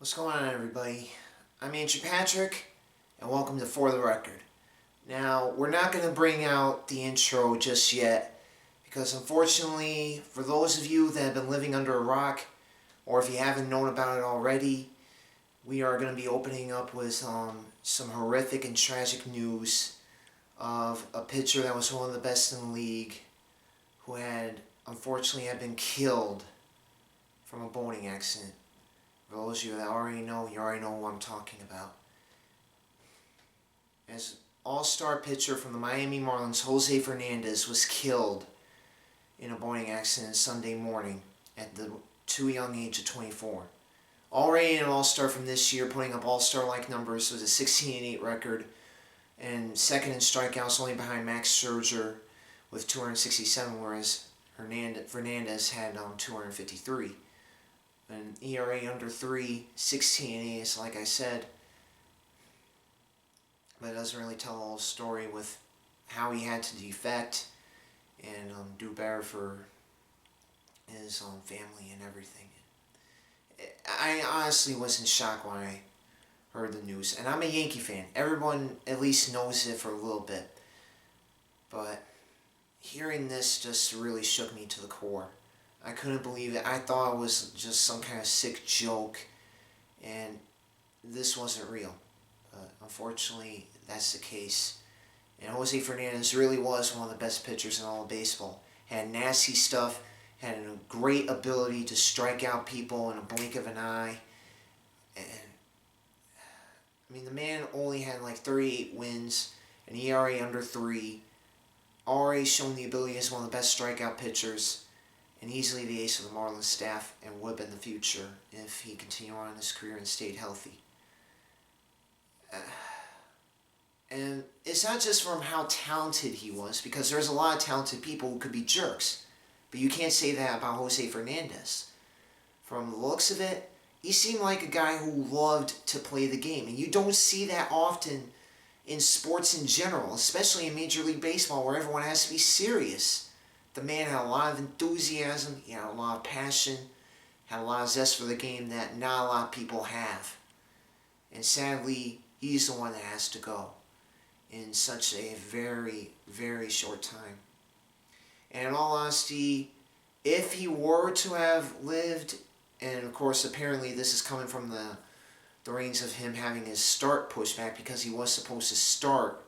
What's going on, everybody? I'm Andrew Patrick, and welcome to For the Record. Now, we're not going to bring out the intro just yet, because unfortunately, for those of you that have been living under a rock, or if you haven't known about it already, we are going to be opening up with some horrific and tragic news of a pitcher that was one of the best in the league, who unfortunately had been killed from a boating accident. For those of you that already know, you already know who I'm talking about. As all-star pitcher from the Miami Marlins, Jose Fernandez, was killed in a boating accident Sunday morning at the too young age of 24. Already an all-star from this year, putting up all-star-like numbers with a 16-8 record, and second in strikeouts, only behind Max Scherzer with 267, whereas Fernandez had 253. An ERA under 3, 16 innings, like I said. But it doesn't really tell the whole story with how he had to defect and do better for his family and everything. I honestly was in shock when I heard the news. And I'm a Yankee fan. Everyone at least knows it for a little bit. But hearing this just really shook me to the core. I couldn't believe it. I thought it was just some kind of sick joke, and this wasn't real. Unfortunately, that's the case. And Jose Fernandez really was one of the best pitchers in all of baseball. Had nasty stuff, had a great ability to strike out people in a blink of an eye. And I mean, the man only had like 38 wins, an ERA under 3, already shown the ability as one of the best strikeout pitchers, and easily the ace of the Marlins staff, and would have been the future if he continued on in his career and stayed healthy. And it's not just from how talented he was, because there's a lot of talented people who could be jerks, but you can't say that about Jose Fernandez. From the looks of it, he seemed like a guy who loved to play the game, and you don't see that often in sports in general, especially in Major League Baseball, where everyone has to be serious. The man had a lot of enthusiasm, he had a lot of passion, had a lot of zest for the game that not a lot of people have. And sadly, he's the one that has to go in such a very, very short time. And in all honesty, if he were to have lived, and of course apparently this is coming from the reins of him having his start pushed back, because he was supposed to start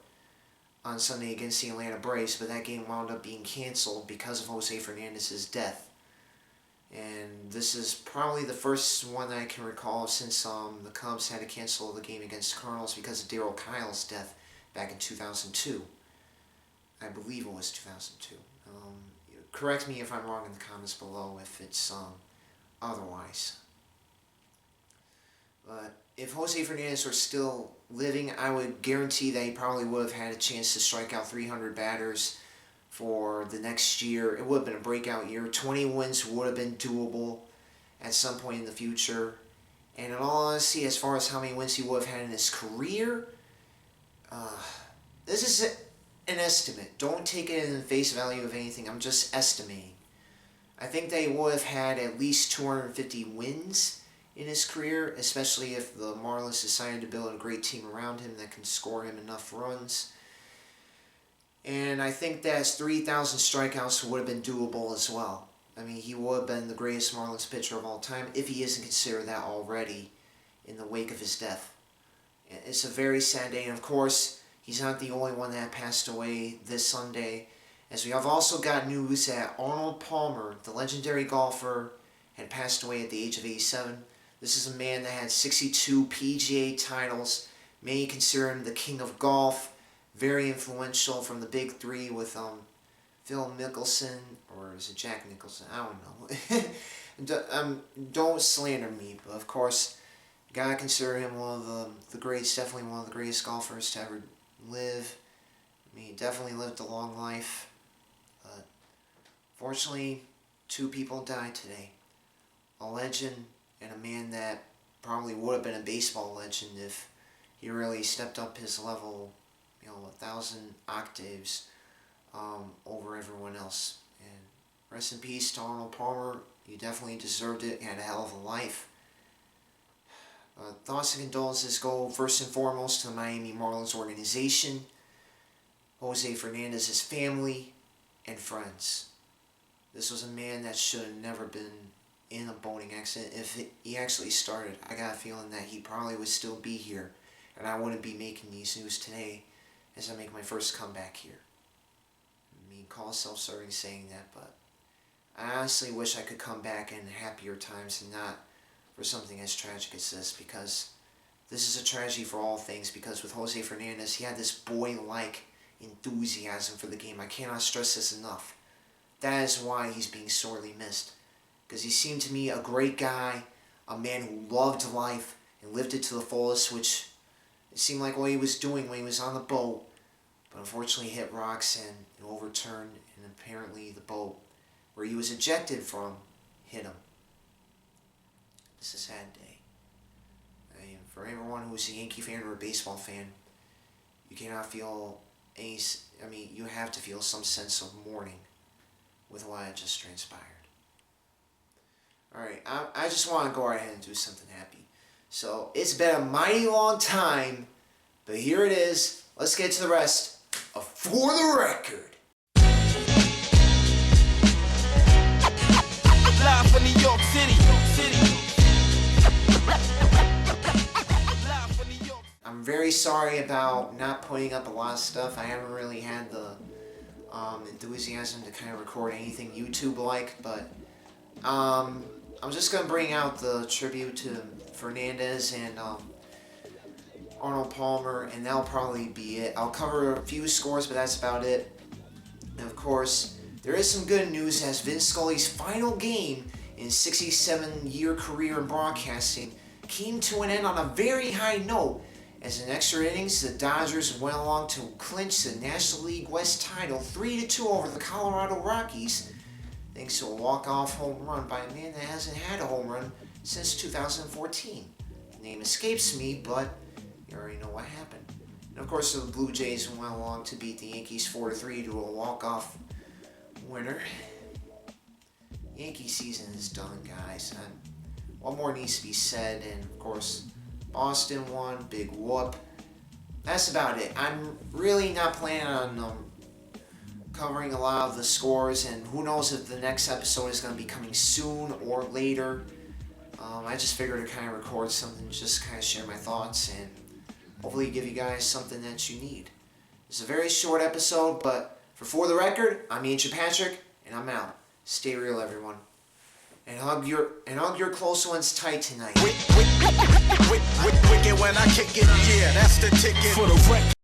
on Sunday against the Atlanta Braves, but that game wound up being canceled because of Jose Fernandez's death. And this is probably the first one that I can recall since the Cubs had to cancel the game against the Cardinals because of Darryl Kyle's death back in 2002. I believe it was 2002. Correct me if I'm wrong in the comments below if it's otherwise. But if Jose Fernandez were still living, I would guarantee that he probably would have had a chance to strike out 300 batters for the next year. It would have been a breakout year. 20 wins would have been doable at some point in the future. And in all honesty, as far as how many wins he would have had in his career, this is an estimate. Don't take it in the face value of anything. I'm just estimating. I think they would have had at least 250 wins in his career, especially if the Marlins decided to build a great team around him that can score him enough runs. And I think that 3,000 strikeouts would have been doable as well. I mean, he would have been the greatest Marlins pitcher of all time if he isn't considered that already in the wake of his death. It's a very sad day, and of course, he's not the only one that passed away this Sunday, as we have also got news that Arnold Palmer, the legendary golfer, had passed away at the age of 87. This is a man that had 62 PGA titles. Many consider him the king of golf. Very influential from the big three with Phil Mickelson, or is it Jack Nicholson? I don't know. Don't slander me, but of course, gotta consider him one of the greats, definitely one of the greatest golfers to ever live. I mean, he definitely lived a long life. But fortunately, 2 people died today. A legend, and a man that probably would have been a baseball legend if he really stepped up his level, 1,000 octaves over everyone else. And rest in peace to Arnold Palmer. You definitely deserved it. He had a hell of a life. thoughts and condolences go first and foremost to the Miami Marlins organization, Jose Fernandez's family, and friends. This was a man that should have never been in a boating accident. If he actually started, I got a feeling that he probably would still be here, and I wouldn't be making these news today as I make my first comeback here. I mean, call self-serving saying that, but I honestly wish I could come back in happier times and not for something as tragic as this, because this is a tragedy for all things, because with Jose Fernandez, he had this boy-like enthusiasm for the game. I cannot stress this enough. That is why he's being sorely missed, because he seemed to me a great guy, a man who loved life and lived it to the fullest, which it seemed like what he was doing when he was on the boat, but unfortunately hit rocks and it overturned, and apparently the boat where he was ejected from hit him. It's a sad day. I mean, for everyone who's a Yankee fan or a baseball fan, you cannot feel any, you have to feel some sense of mourning with what had just transpired. Alright, I just want to go right ahead and do something happy. So, it's been a mighty long time, but here it is. Let's get to the rest of For the Record. Live from New York City. I'm very sorry about not putting up a lot of stuff. I haven't really had the enthusiasm to kind of record anything YouTube-like, but I'm just going to bring out the tribute to Fernandez and Arnold Palmer, and that'll probably be it. I'll cover a few scores, but that's about it. And of course, there is some good news as Vince Scully's final game in his 67-year career in broadcasting came to an end on a very high note. As in extra innings, the Dodgers went along to clinch the National League West title 3-2 over the Colorado Rockies, thanks to a walk-off home run by a man that hasn't had a home run since 2014. The name escapes me, but you already know what happened. And of course, the Blue Jays went along to beat the Yankees 4-3 to a walk-off winner. Yankee season is done, guys. What more needs to be said? And of course, Boston won, big whoop. That's about it. I'm really not planning on covering a lot of the scores, and who knows if the next episode is going to be coming soon or later. I just figured to kind of record something, just kind of share my thoughts, and hopefully give you guys something that you need. It's a very short episode, but for the record, I'm Ancient Patrick, and I'm out. Stay real, everyone. And hug your close ones tight tonight. Wicked when I kick it, yeah, that's the ticket. For the record.